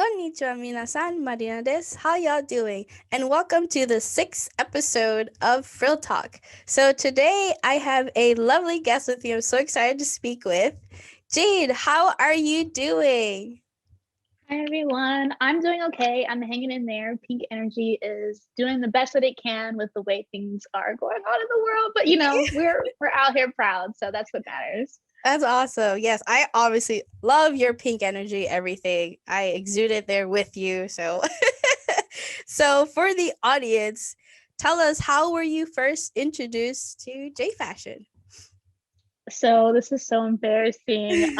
Konnichiwa minasan, Marina desu. How y'all doing? And welcome to the 6th episode of Frill Talk. So today I have a lovely guest with you. I'm so excited to speak with. Jade, how are you doing? Hi everyone, I'm doing okay. I'm hanging in there. Pink Energy is doing the best that it can with the way things are going on in the world. But we're out here proud, so that's what matters. That's awesome. Yes, I obviously love your pink energy, everything. I exude it there with you. So so for the audience, tell us, how were you first introduced to Jfashion? So this is so embarrassing.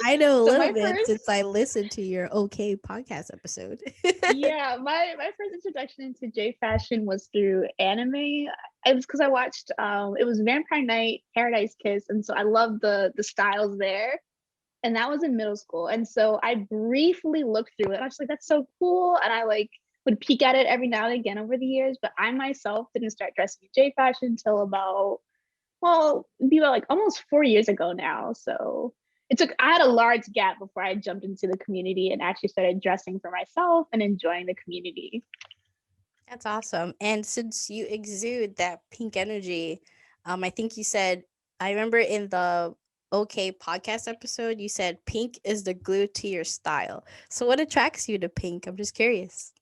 I know a So little my bit first since I listened to your O-kei Podcast episode. yeah, my first introduction into Jfashion was through anime. It was because I watched it was Vampire Night, Paradise Kiss, and so I loved the styles there. And that was in middle school. And so I briefly looked through it. I was like, that's so cool. And I would peek at it every now and again over the years. But I myself didn't start dressing in J fashion until it'd be about like almost 4 years ago now. So I had a large gap before I jumped into the community and actually started dressing for myself and enjoying the community. That's awesome. And since you exude that pink energy, I think you said, I remember in the OK Podcast episode, you said pink is the glue to your style. So what attracts you to pink? I'm just curious.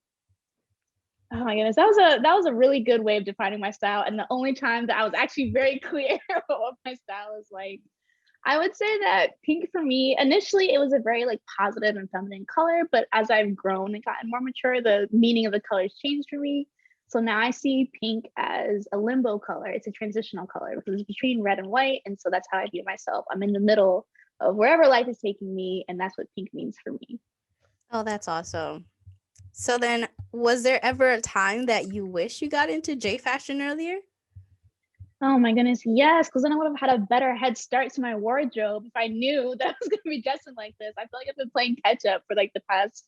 Oh my goodness, that was a really good way of defining my style, and the only time that I was actually very clear about what my style is like. I would say that pink for me, initially it was a very like positive and feminine color, but as I've grown and gotten more mature, the meaning of the colors changed for me. So now I see pink as a limbo color. It's a transitional color because it's between red and white. And so that's how I view myself. I'm in the middle of wherever life is taking me, and that's what pink means for me. Oh, that's awesome. So then, was there ever a time that you wish you got into J fashion earlier? Oh my goodness, yes, because then I would have had a better head start to my wardrobe if I knew that I was going to be dressing like this. I feel like I've been playing catch up for like the past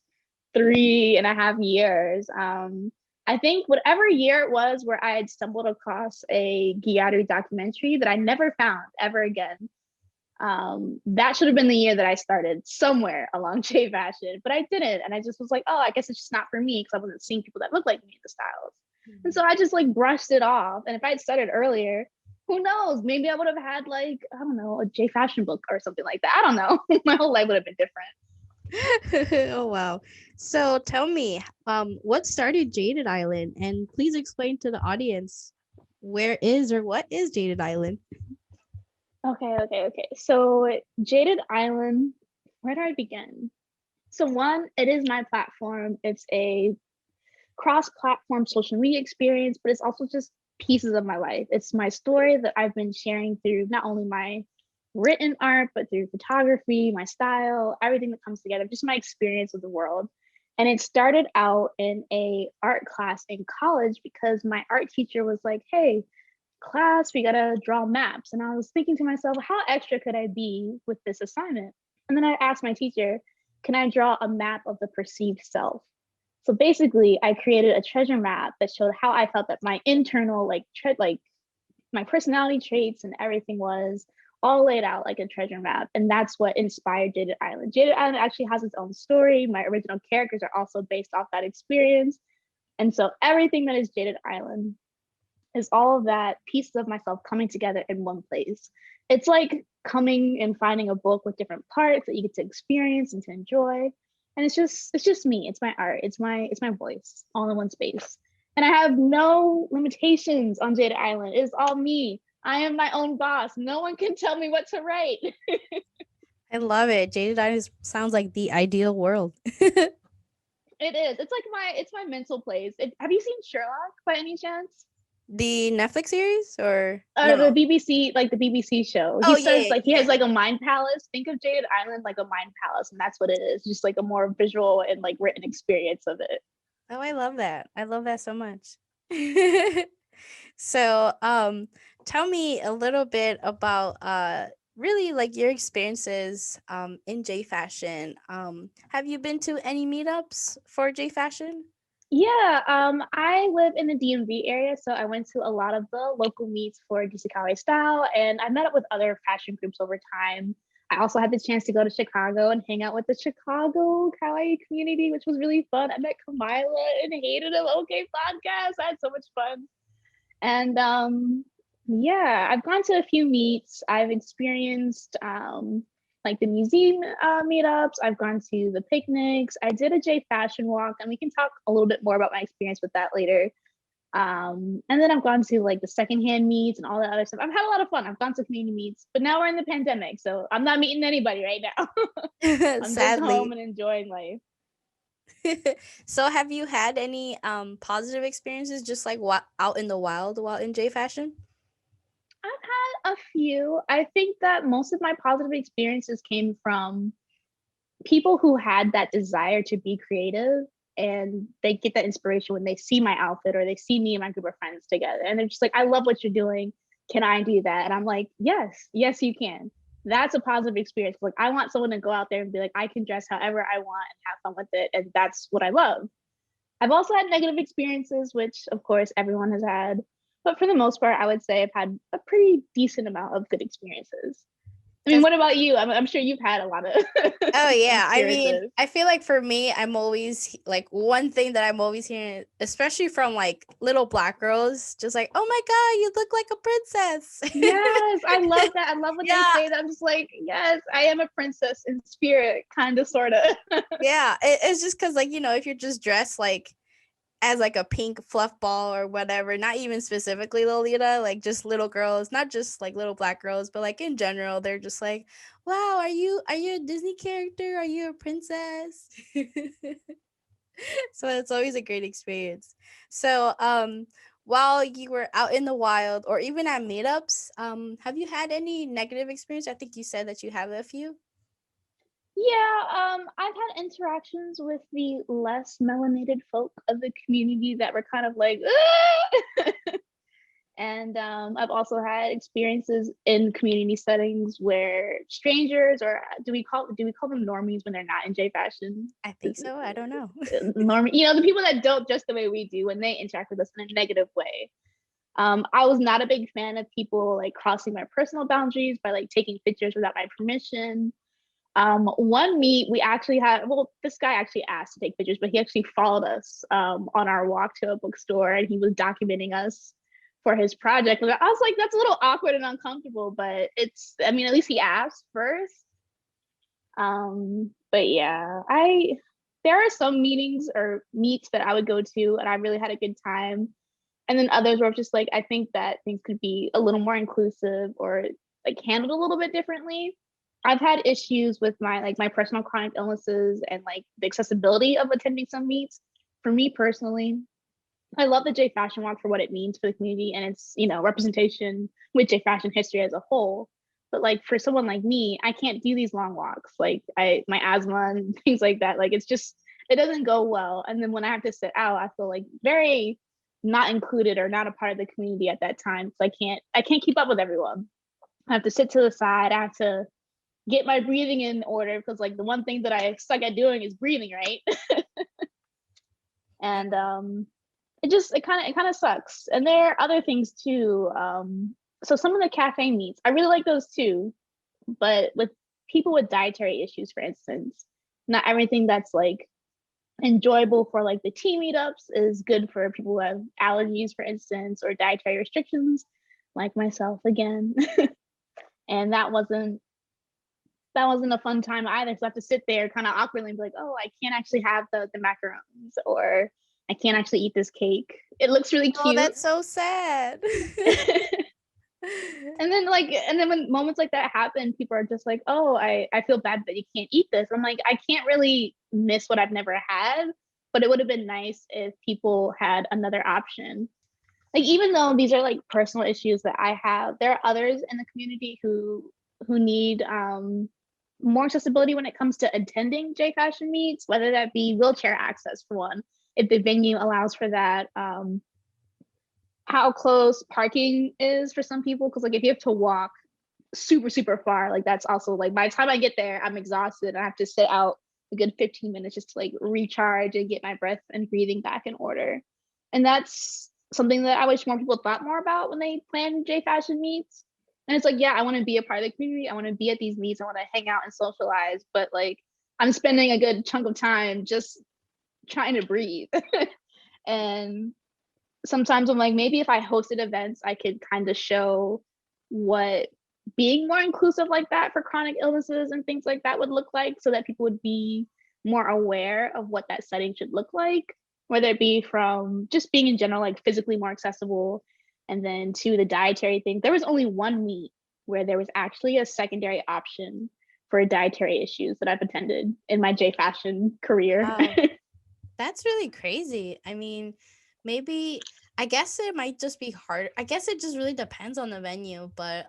3.5 years. I think whatever year it was where I had stumbled across a Gyaru documentary that I never found ever again. That should have been the year that I started somewhere along J fashion, but I didn't. And I just was like, oh, I guess it's just not for me because I wasn't seeing people that look like me in the styles. And so I just like brushed it off. And if I had started earlier, who knows? Maybe I would have had like, I don't know, a J fashion book or something like that. I don't know. My whole life would have been different. Oh wow. So tell me, what started Jaded Island? And please explain to the audience, where is or what is Jaded Island? Okay. So Jaded Island, where do I begin? So one, it is my platform. It's a cross-platform social media experience, but it's also just pieces of my life. It's my story that I've been sharing through not only my written art, but through photography, my style, everything that comes together, just my experience with the world. And it started out in a art class in college because my art teacher was like, hey, class, we gotta draw maps. And I was thinking to myself, how extra could I be with this assignment? And then I asked my teacher, can I draw a map of the perceived self? So basically, I created a treasure map that showed how I felt that my internal, like my personality traits and everything was all laid out like a treasure map. And that's what inspired Jaded Island. Jaded Island actually has its own story. My original characters are also based off that experience. And so everything that is Jaded Island is all of that pieces of myself coming together in one place. It's like coming and finding a book with different parts that you get to experience and to enjoy. And it's just me. It's my art. It's my voice all in one space. And I have no limitations on Jade Island. It is all me. I am my own boss. No one can tell me what to write. I love it. Jaded Island sounds like the ideal world. It is. It's my mental place. Have you seen Sherlock by any chance? The Netflix series or no? The BBC, like the BBC show. Oh He yeah, says like he yeah. has like a mind palace. Think of Jade Island like a mind palace, and that's what it is. Just like a more visual and like written experience of it. Oh, I love that. I love that so much. So, tell me a little bit about really like your experiences in J fashion. Have you been to any meetups for J fashion? Yeah, I live in the DMV area, so I went to a lot of the local meets for DC Kawaii style, and I met up with other fashion groups over time. I also had the chance to go to Chicago and hang out with the Chicago Kawaii community, which was really fun. I met Kamila and Hayden of O-kei Podcast. I had so much fun. And yeah, I've gone to a few meets. I've experienced like the museum meetups. I've gone to the picnics. I did a Jfashion walk, and we can talk a little bit more about my experience with that later. And then I've gone to like the secondhand meets and all that other stuff. I've had a lot of fun. I've gone to community meets, but now we're in the pandemic, so I'm not meeting anybody right now. I'm just home Sadly. and enjoying life. So have you had any positive experiences just like out in the wild while in J fashion? I've had a few. I think that most of my positive experiences came from people who had that desire to be creative, and they get that inspiration when they see my outfit or they see me and my group of friends together, and they're just like, I love what you're doing, can I do that? And I'm like, yes you can. That's a positive experience. Like, I want someone to go out there and be like, I can dress however I want and have fun with it, and that's what I love. I've also had negative experiences, which of course everyone has had, but for the most part I would say I've had a pretty decent amount of good experiences. I mean, That's what about you? I'm sure you've had a lot of Oh yeah, I mean, experiences. I feel like for me, I'm always like one thing that I'm always hearing, especially from like little Black girls, just like, "Oh my God, you look like a princess." Yes, I love that. I love when they Yeah, say that. I'm just like, yes, I am a princess in spirit, kind of, sort of. yeah. It's just because like if you're just dressed like as like a pink fluff ball or whatever, not even specifically Lolita, like just little girls, not just like little Black girls, but like in general, they're just like, "Wow, are you a Disney character? Are you a princess?" So it's always a great experience. So while you were out in the wild or even at meetups, have you had any negative experience? I think you said that you have a few. Yeah, I've had interactions with the less melanated folk of the community that were kind of like, "Ah!" And I've also had experiences in community settings where strangers, or do we call them normies when they're not in J fashion? I think so. I don't know. Normie, the people that don't dress the way we do, when they interact with us in a negative way. I was not a big fan of people like crossing my personal boundaries by like taking pictures without my permission. One meet we actually had, well, this guy actually asked to take pictures, but he actually followed us on our walk to a bookstore, and he was documenting us for his project. And I was like, that's a little awkward and uncomfortable, but I mean, at least he asked first. But yeah, there are some meetings or meets that I would go to and I really had a good time. And then others where I'm just like, I think that things could be a little more inclusive or like handled a little bit differently. I've had issues with my personal chronic illnesses and like the accessibility of attending some meets. For me personally, I love the J Fashion Walk for what it means for the community and its, representation with J Fashion history as a whole. But like for someone like me, I can't do these long walks. Like my asthma and things like that. Like it doesn't go well. And then when I have to sit out, I feel like very not included or not a part of the community at that time. So I can't keep up with everyone. I have to sit to the side. I have to get my breathing in order because like the one thing that I suck at doing is breathing, right? And it kind of sucks. And there are other things too. So some of the cafe meets, I really like those too, but with people with dietary issues, for instance, not everything that's like enjoyable for like the tea meetups is good for people who have allergies, for instance, or dietary restrictions, like myself again. And that wasn't a fun time either. So I have to sit there kind of awkwardly and be like, oh, I can't actually have the macarons, or I can't actually eat this cake. It looks really Oh, cute. that's so sad. And then when moments like that happen, people are just like, oh, I feel bad that you can't eat this. I'm like, I can't really miss what I've never had, but it would have been nice if people had another option. Like, even though these are like personal issues that I have, there are others in the community who need more accessibility when it comes to attending J Fashion meets, whether that be wheelchair access for one, if the venue allows for that, how close parking is for some people, because like if you have to walk super super far, like that's also like by the time I get there I'm exhausted and I have to sit out a good 15 minutes just to like recharge and get my breath and breathing back in order. And that's something that I wish more people thought more about when they plan J Fashion meets. And it's like, yeah, I want to be a part of the community. I want to be at these meets. I want to hang out and socialize. But like, I'm spending a good chunk of time just trying to breathe. And sometimes I'm like, maybe if I hosted events, I could kind of show what being more inclusive like that for chronic illnesses and things like that would look like, so that people would be more aware of what that setting should look like, whether it be from just being in general, like physically more accessible, and then to the dietary thing. There was only one meet where there was actually a secondary option for dietary issues that I've attended in my Jfashion career. Wow. That's really crazy. I mean, maybe I guess it might just be hard. I guess it just really depends on the venue, but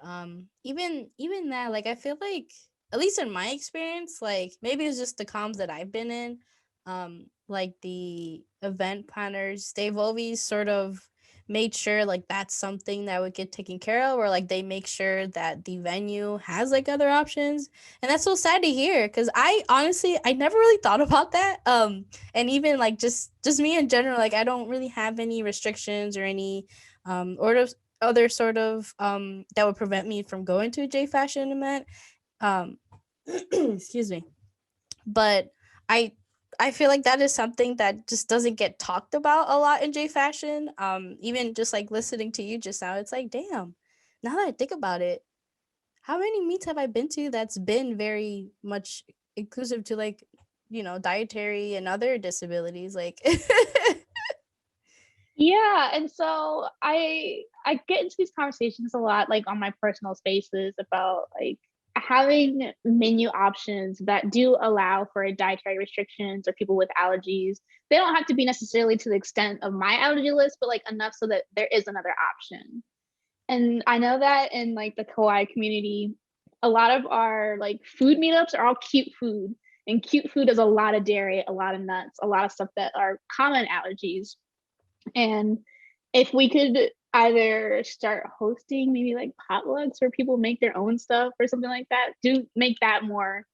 even that, like I feel like at least in my experience, like maybe it's just the comms that I've been in, like the event planners, they've always sort of made sure like that's something that would get taken care of, or like they make sure that the venue has like other options. And that's so sad to hear, because I honestly I never really thought about that. And even like just me in general, like I don't really have any restrictions or any or other sort of that would prevent me from going to a J fashion event. um excuse me. But I I feel like that is something that just doesn't get talked about a lot in J fashion. Even just like listening to you just now, it's like, damn, now that I think about it, how many meets have I been to that's been very much inclusive to like, dietary and other disabilities? Like Yeah, and so I get into these conversations a lot, like on my personal spaces, about like having menu options that do allow for dietary restrictions or people with allergies. They don't have to be necessarily to the extent of my allergy list, but like enough so that there is another option. And I know that in like the kawaii community, a lot of our like food meetups are all cute food. And cute food is a lot of dairy, a lot of nuts, a lot of stuff that are common allergies. And if we could either start hosting maybe like potlucks where people make their own stuff or something like that, do make that more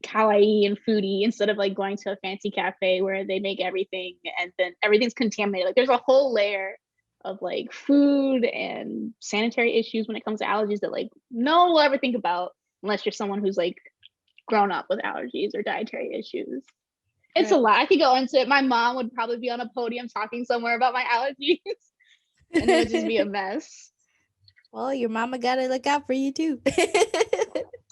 kawaii and foodie, instead of like going to a fancy cafe where they make everything and then everything's contaminated. Like there's a whole layer of like food and sanitary issues when it comes to allergies that like no one will ever think about unless you're someone who's like grown up with allergies or dietary issues. It's a right. lot. I could go into it. My mom would probably be on a podium talking somewhere about my allergies, and it would just be a mess. Well, your mama gotta look out for you too.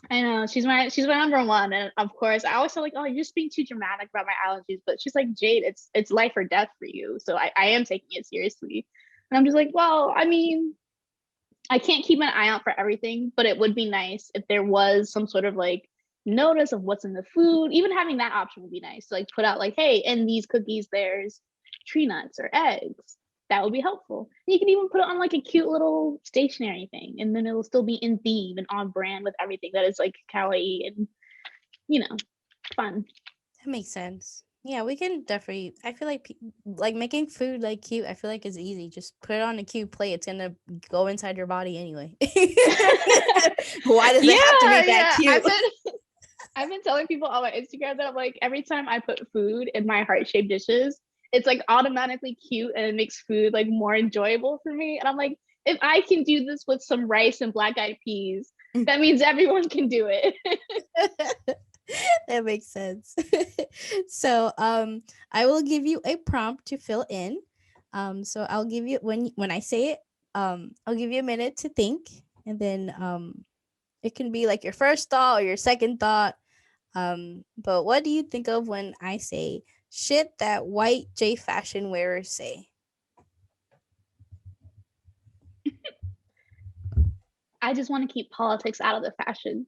I know she's my number one, and of course I always feel like, oh, you're just being too dramatic about my allergies, but she's like, Jade, it's life or death for you, so I am taking it seriously. And I'm just like, well, I mean, I can't keep an eye out for everything, but it would be nice if there was some sort of like notice of what's in the food. Even having that option would be nice. So, like put out like, hey, in these cookies, there's tree nuts or eggs. That would be helpful. And you can even put it on like a cute little stationary thing, and then it'll still be in theme and on brand with everything that is like kawaii and fun. That makes sense. Yeah, we can definitely. I feel like like making food like cute. I feel like it's easy. Just put it on a cute plate. It's gonna go inside your body anyway. Why does it have to be that Yeah. cute? I've been telling people on my Instagram that I'm like, every time I put food in my heart-shaped dishes, it's like automatically cute and it makes food like more enjoyable for me. And I'm like, if I can do this with some rice and black-eyed peas, that means everyone can do it. That makes sense. So, I will give you a prompt to fill in. So I'll give you when I say it, I'll give you a minute to think, and then it can be like your first thought or your second thought. But what do you think of when I say shit that white J fashion wearers say? I just want to keep politics out of the fashion.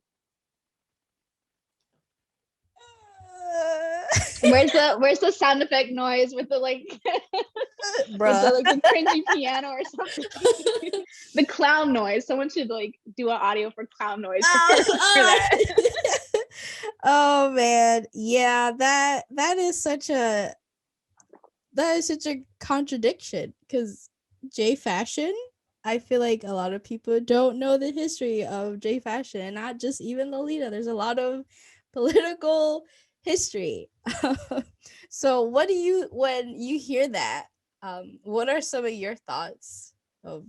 Where's the sound effect noise with the like with the Bruh. like the cringy piano or something? The clown noise. Someone should like do an audio for clown noise for that. Oh man, yeah, that is such a contradiction, because J fashion, I feel like a lot of people don't know the history of J fashion, not just even Lolita. There's a lot of political history. So what do you when you hear that? What are some of your thoughts of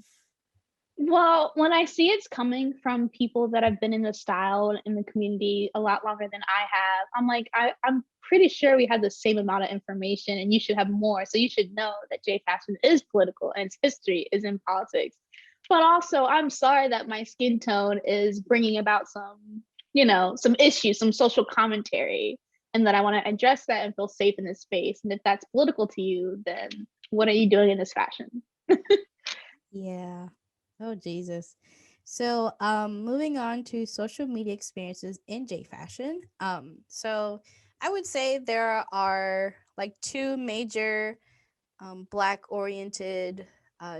Well, when I see it's coming from people that have been in the style and in the community a lot longer than I have, I'm like, I'm pretty sure we have the same amount of information and you should have more. So you should know that J fashion is political and its history is in politics. But also, I'm sorry that my skin tone is bringing about some, some issues, some social commentary, and that I want to address that and feel safe in this space. And if that's political to you, then what are you doing in this fashion? Yeah. Oh Jesus. So moving on to social media experiences in J fashion. So I would say there are like two major black oriented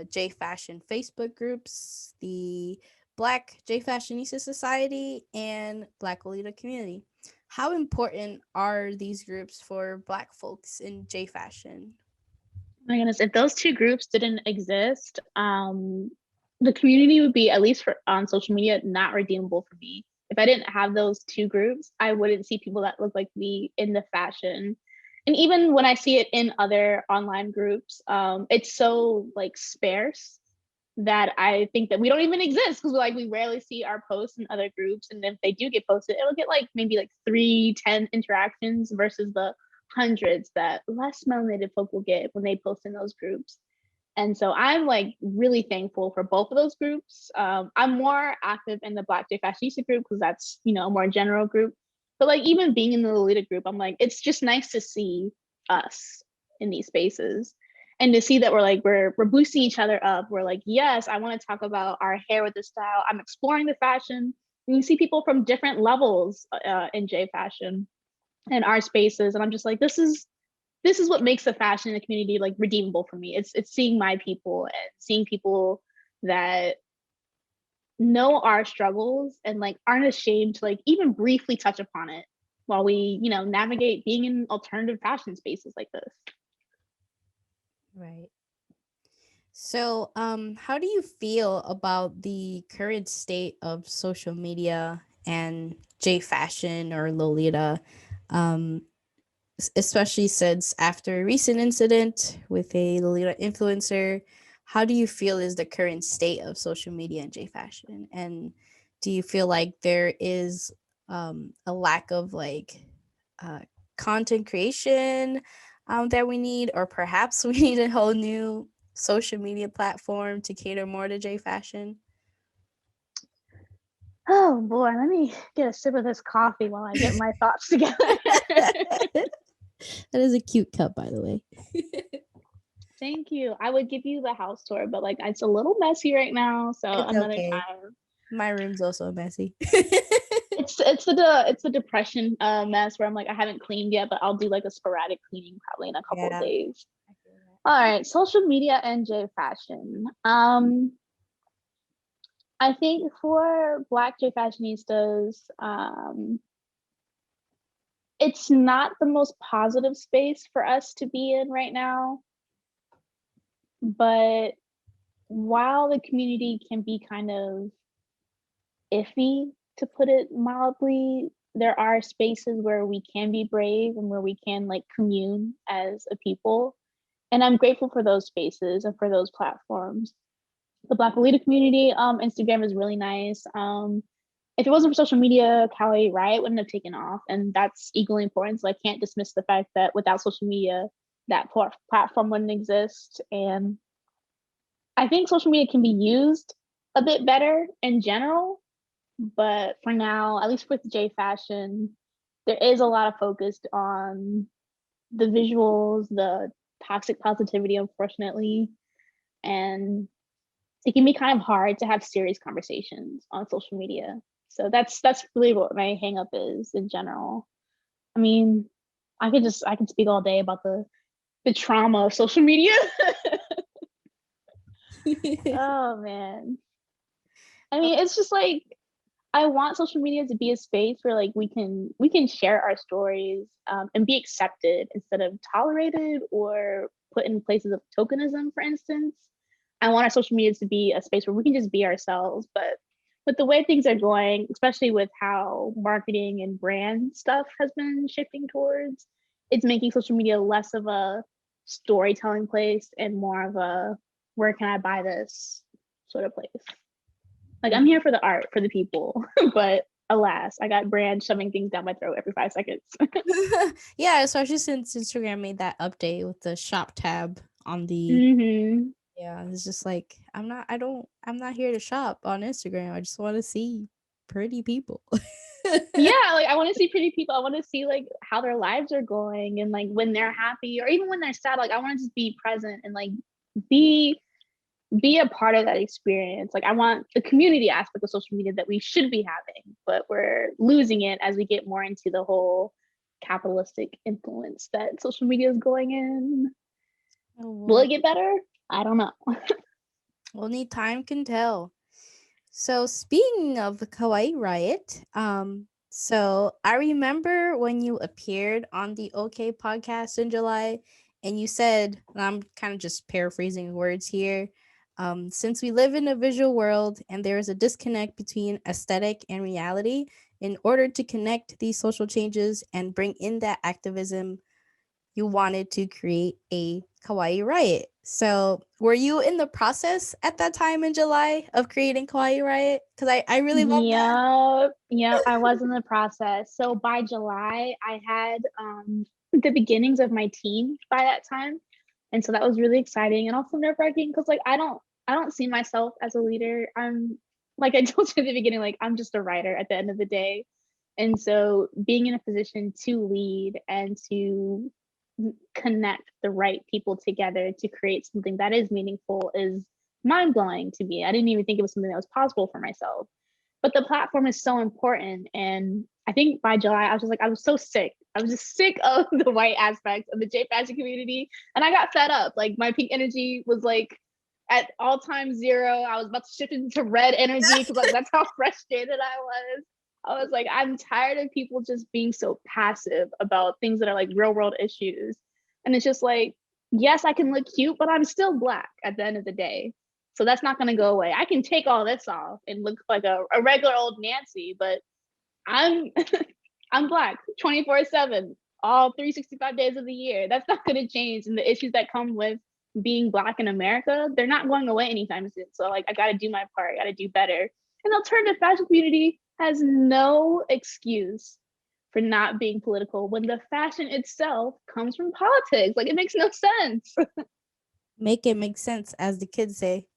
J fashion Facebook groups, the Black Jfashioniста Society and Black Lolita Community. How important are these groups for black folks in J fashion? My goodness, if those two groups didn't exist, the community would be, at least for on social media, not redeemable for me. If I didn't have those two groups, I wouldn't see people that look like me in the fashion. And even when I see it in other online groups, it's so like sparse that I think that we don't even exist because like we rarely see our posts in other groups. And if they do get posted, it'll get like maybe like 3, 10 interactions versus the hundreds that less melanated folk will get when they post in those groups. And so I'm like really thankful for both of those groups. I'm more active in the Black Jfashionista group because that's, a more general group. But like even being in the Lolita group, I'm like, it's just nice to see us in these spaces and to see that we're boosting each other up. We're like, yes, I want to talk about our hair with the style. I'm exploring the fashion. And you see people from different levels in J fashion in our spaces, and I'm just like, this is what makes the fashion in the community like redeemable for me. It's seeing my people and seeing people that know our struggles and like aren't ashamed to like even briefly touch upon it while we navigate being in alternative fashion spaces like this. Right. So, how do you feel about the current state of social media and J fashion or Lolita, um, especially since after a recent incident with a Lolita influencer? How do you feel is the current state of social media and J fashion? And do you feel like there is a lack of like uh, content creation that we need, or perhaps we need a whole new social media platform to cater more to J fashion? Oh boy, let me get a sip of this coffee while I get my thoughts together. That is a cute cup, by the way. Thank you. I would give you the house tour, but like it's a little messy right now, so It's another okay. time. My room's also messy. It's the depression mess where I'm like I haven't cleaned yet, but I'll do like a sporadic cleaning probably in a couple of Yeah, days. I feel that. All right, social media and J fashion. I think for Black J fashionistas, it's not the most positive space for us to be in right now. But while the community can be kind of iffy, to put it mildly, there are spaces where we can be brave and where we can like commune as a people. And I'm grateful for those spaces and for those platforms. The Black Lolita community, Instagram is really nice. If it wasn't for social media, Kawaii Riot wouldn't have taken off, and that's equally important. So I can't dismiss the fact that without social media, that platform wouldn't exist. And I think social media can be used a bit better in general, but for now, at least with J fashion, there is a lot of focus on the visuals, the toxic positivity, unfortunately, and it can be kind of hard to have serious conversations on social media. So that's really what my hang up is in general. I mean, I can speak all day about the trauma of social media. Oh man. I mean, it's just like I want social media to be a space where like we can share our stories and be accepted instead of tolerated or put in places of tokenism, for instance. I want our social media to be a space where we can just be ourselves. But with the way things are going, especially with how marketing and brand stuff has been shifting towards, it's making social media less of a storytelling place and more of a where can I buy this sort of place. Like, I'm here for the art, for the people, but alas, I got brands shoving things down my throat every 5 seconds. Yeah, especially since Instagram made that update with the shop tab on the Hmm. yeah, it's just like I'm not here to shop on Instagram. I just want to see pretty people. Yeah, like I want to see pretty people. I want to see like how their lives are going and like when they're happy or even when they're sad. Like I want to just be present and like be be a part of that experience. Like I want the community aspect of social media that we should be having, but we're losing it as we get more into the whole capitalistic influence that social media is going in. Oh, Will well, it get better? I don't know. only time can tell. So speaking of the Kawaii Riot, so I remember when you appeared on the O-kei Podcast in July, and you said, and I'm kind of just paraphrasing words here, since we live in a visual world and there is a disconnect between aesthetic and reality, in order to connect these social changes and bring in that activism, you wanted to create a Kawaii Riot. So, were you in the process at that time in July of creating Kawaii Riot? Because I really love that. Yeah, yeah, I was in the process. So by July, I had the beginnings of my team by that time. And so that was really exciting and also nerve-wracking because like I don't see myself as a leader. I'm like I told you at the beginning, like I'm just a writer at the end of the day. And so being in a position to lead and to connect the right people together to create something that is meaningful is mind-blowing to me. I didn't even think it was something that was possible for myself. But the platform is so important. And I think by July, I was just like, I was so sick. I was just sick of the white aspects of the J fashion community. And I got fed up. Like my pink energy was like at all-time zero. I was about to shift into red energy because like that's how frustrated I was. I was like, I'm tired of people just being so passive about things that are like real world issues. And it's just like, yes, I can look cute, but I'm still Black at the end of the day. So that's not going to go away. I can take all this off and look like a regular old Nancy, but I'm I'm Black 24/7, all 365 days of the year. That's not going to change. And the issues that come with being Black in America, they're not going away anytime soon. So like I got to do my part. I got to do better. And the alternative fashion community has no excuse for not being political when the fashion itself comes from politics. Like it makes no sense. Make it make sense, as the kids say.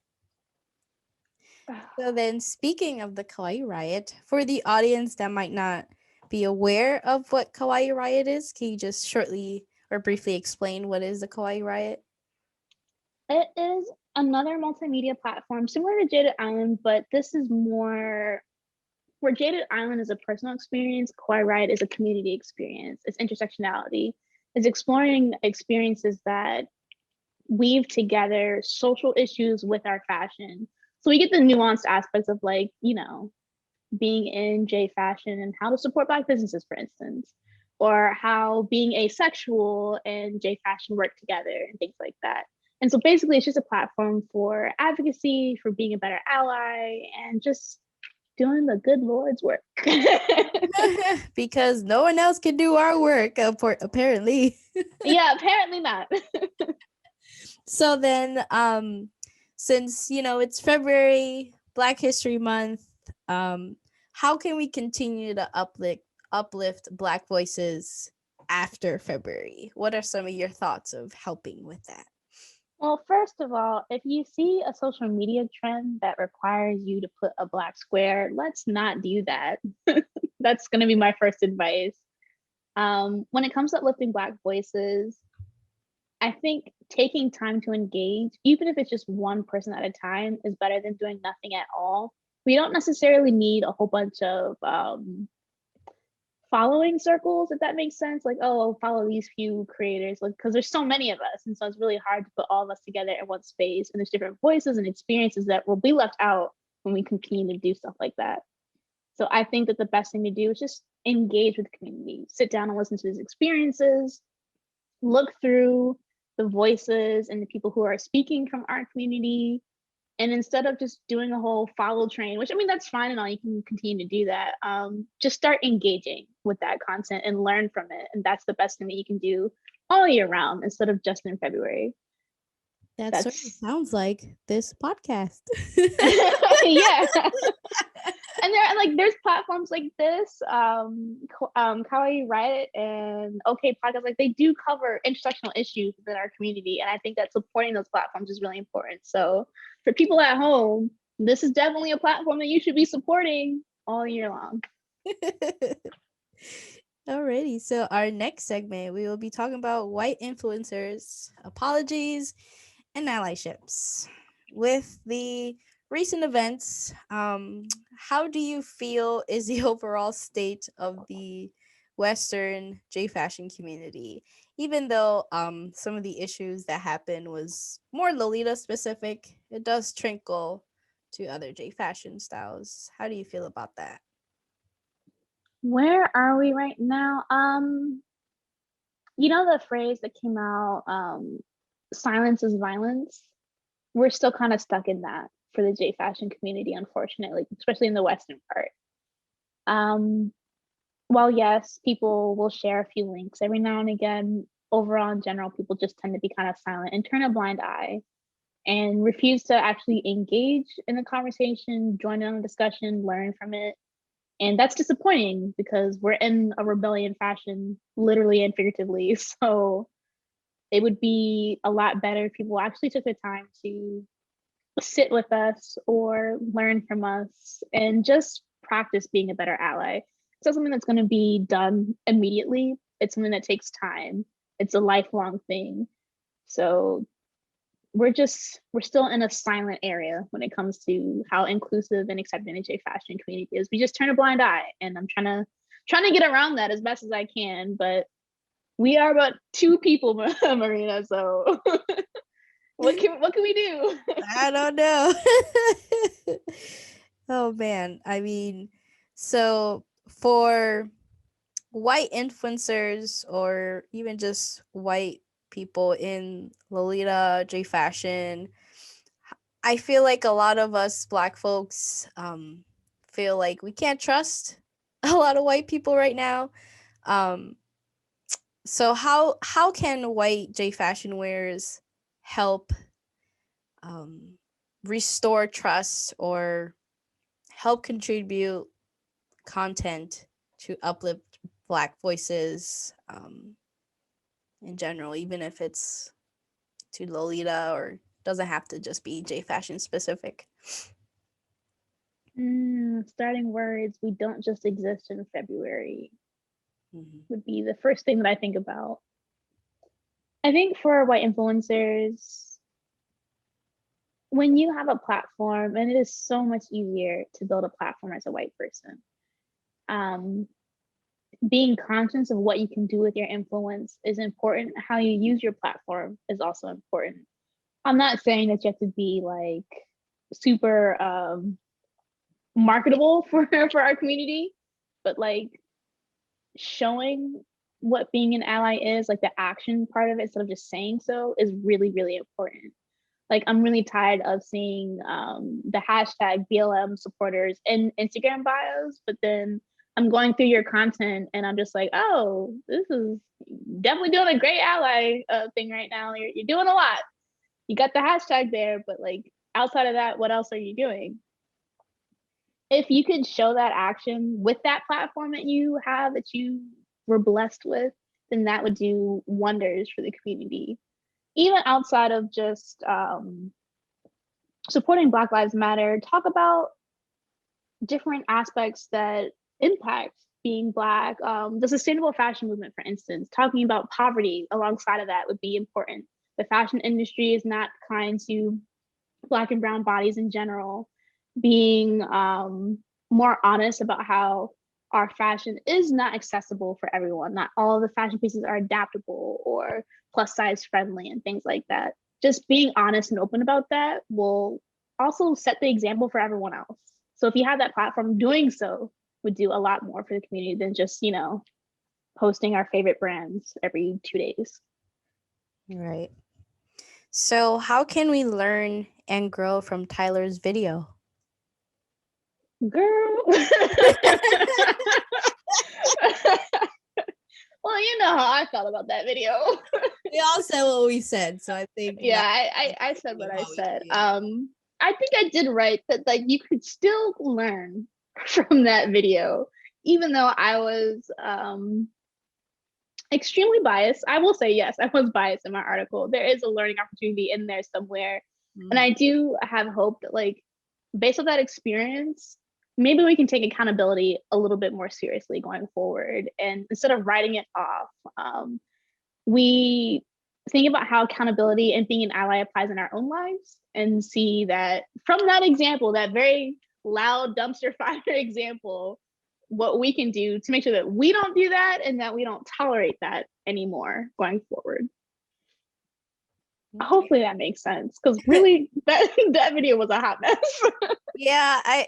So then, speaking of the Kawaii Riot, for the audience that might not be aware of what Kawaii Riot is, can you just shortly or briefly explain what is the Kawaii Riot? It is another multimedia platform similar to Jaded Island, but this is more where Jaded Island is a personal experience, Kawaii Riot is a community experience. It's intersectionality. It's exploring experiences that weave together social issues with our fashion. So we get the nuanced aspects of like, being in J fashion and how to support Black businesses, for instance, or how being asexual and J fashion work together and things like that. And so basically, it's just a platform for advocacy, for being a better ally, and just doing the good Lord's work. Because no one else can do our work, apparently. Yeah, apparently not. So then, since it's February, Black History Month, how can we continue to uplift Black voices after February? What are some of your thoughts of helping with that? Well, first of all, if you see a social media trend that requires you to put a Black square, let's not do that. That's going to be my first advice. When it comes to uplifting Black voices, I think taking time to engage, even if it's just one person at a time, is better than doing nothing at all. We don't necessarily need a whole bunch of following circles, if that makes sense. Like, oh, I'll follow these few creators, like because there's so many of us, and so it's really hard to put all of us together in one space. And there's different voices and experiences that will be left out when we continue to do stuff like that. So I think that the best thing to do is just engage with the community, sit down and listen to these experiences, look through the voices and the people who are speaking from our community. And instead of just doing a whole follow train, which I mean, that's fine and all, you can continue to do that. Just start engaging with that content and learn from it. And that's the best thing that you can do all year round instead of just in February. That certainly That's sounds like this podcast. yeah. And there's platforms like this, Kawaii Riot and O-kei Podcast, like they do cover intersectional issues within our community, and I think that supporting those platforms is really important. So for people at home, this is definitely a platform that you should be supporting all year long. Alrighty, so our next segment, we will be talking about white influencers, apologies, and allyships. With the recent events, how do you feel is the overall state of the Western J fashion community? Even though some of the issues that happened was more Lolita specific, it does trickle to other J fashion styles. How do you feel about that? Where are we right now? You know the phrase that came out, silence is violence? We're still kind of stuck in that for the J fashion community, unfortunately, especially in the Western part. Um, while yes, people will share a few links every now and again, overall in general, people just tend to be kind of silent and turn a blind eye and refuse to actually engage in the conversation, join in on the discussion, learn from it. And that's disappointing because we're in a rebellion fashion, literally and figuratively. So it would be a lot better if people actually took the time to sit with us or learn from us and just practice being a better ally. It's not something that's going to be done immediately. It's something that takes time. It's a lifelong thing. So we're still in a silent area when it comes to how inclusive and accepting the J fashion community is. We just turn a blind eye, and I'm trying to get around that as best as I can. But we are about two people, Marina. So what can we do? I don't know. Oh man. I mean, so for white influencers or even just white people in Lolita, J fashion, I feel like a lot of us black folks feel like we can't trust a lot of white people right now. Um so how can white J fashion wearers help um restore trust or help contribute content to uplift black voices in general, even if it's to Lolita or doesn't have to just be J fashion specific. Starting words, we don't just exist in February, Mhm. would be the first thing that I think about. I think for white influencers, when you have a platform, and it is so much easier to build a platform as a white person, um, being conscious of what you can do with your influence is important. How you use your platform is also important. I'm not saying that you have to be like super marketable for our community, but like showing what being an ally is, like the action part of it, instead of just saying so, is really, really important. Like I'm really tired of seeing the hashtag BLM supporters in Instagram bios, but then I'm going through your content and I'm just like, oh, this is definitely doing a great ally thing right now. You're doing a lot. You got the hashtag there, but like outside of that, what else are you doing? If you could show that action with that platform that you have, that you were blessed with, then that would do wonders for the community. Even outside of just supporting Black Lives Matter, talk about different aspects that impact being Black. The sustainable fashion movement, for instance, talking about poverty alongside of that would be important. The fashion industry is not kind to Black and brown bodies in general. Being more honest about how our fashion is not accessible for everyone. Not all of the fashion pieces are adaptable or plus size friendly and things like that. Just being honest and open about that will also set the example for everyone else. So if you have that platform, doing so would do a lot more for the community than just, posting our favorite brands every 2 days. Right. So, how can we learn and grow from Tyler's video? Girl. Well, you know how I felt about that video. We all said what we said, so I think Yeah, that I said what I how we said. feel. I think I did right that like you could still learn from that video, even though I was extremely biased. I will say yes, I was biased in my article. There is a learning opportunity in there somewhere. And I do have hope that like based on that experience, maybe we can take accountability a little bit more seriously going forward. And instead of writing it off, we think about how accountability and being an ally applies in our own lives and see that from that example, that very loud dumpster fire example, what we can do to make sure that we don't do that and that we don't tolerate that anymore going forward. Okay. Hopefully that makes sense, because really that video was a hot mess. I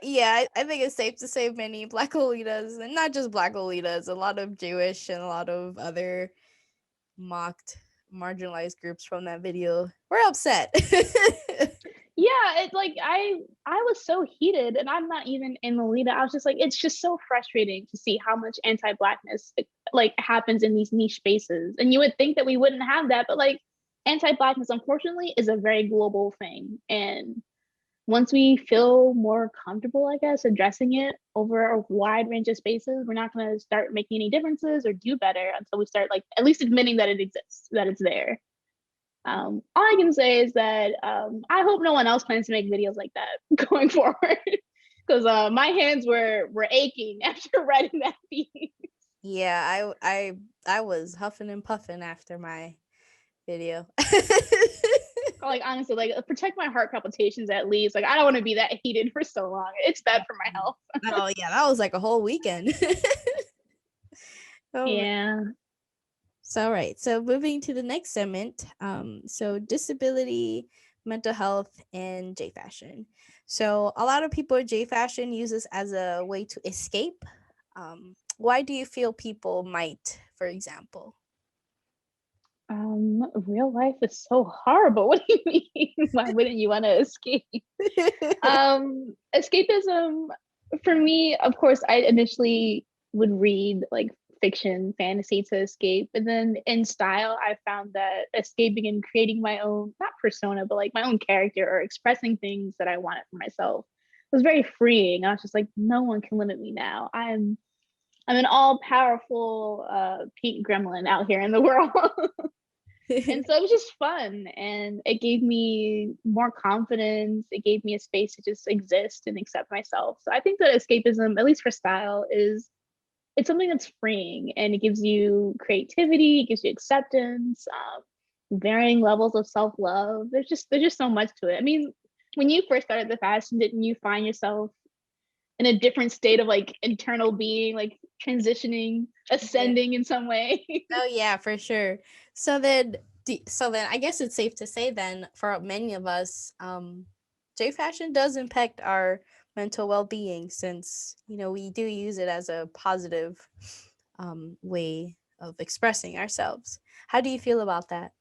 think it's safe to say many Black Lolitas, and not just Black Lolitas, a lot of Jewish and a lot of other mocked marginalized groups from that video were upset. Yeah, it's like I was so heated, and I'm not even in Lolita. I was just like, it's just so frustrating to see how much anti-blackness like happens in these niche spaces. And you would think that we wouldn't have that, but like anti-blackness unfortunately is a very global thing. And once we feel more comfortable, I guess, addressing it over a wide range of spaces, we're not going to start making any differences or do better until we start, like, at least admitting that it exists, that it's there. All I can say is that I hope no one else plans to make videos like that going forward, because my hands were aching after writing that piece. Yeah, I was huffing and puffing after my video. Like honestly, like protect my heart palpitations at least. Like I don't want to be that heated for so long. It's bad for my health. Oh yeah, that was like a whole weekend. Oh, yeah. So right. So moving to the next segment. So disability, mental health, and J fashion. So a lot of people at J fashion use this as a way to escape. Why do you feel people might, for example? Real life is so horrible. What do you mean? Why wouldn't you want to escape? Escapism for me, of course, I initially would read like fiction, fantasy to escape. And then in style, I found that escaping and creating my own, not persona, but like my own character or expressing things that I wanted for myself was very freeing. I was just like, no one can limit me now. I'm an all-powerful pink gremlin out here in the world. And so it was just fun, and it gave me more confidence. It gave me a space to just exist and accept myself. So I think that escapism, at least for style, it's something that's freeing, and it gives you creativity, it gives you acceptance, varying levels of self-love. There's just so much to it. I mean, when you first started the fashion, didn't you find yourself in a different state of like internal being, like transitioning, ascending in some way? Oh yeah, for sure. So then, I guess it's safe to say then, for many of us, J fashion does impact our mental well-being, since we do use it as a positive way of expressing ourselves. How do you feel about that?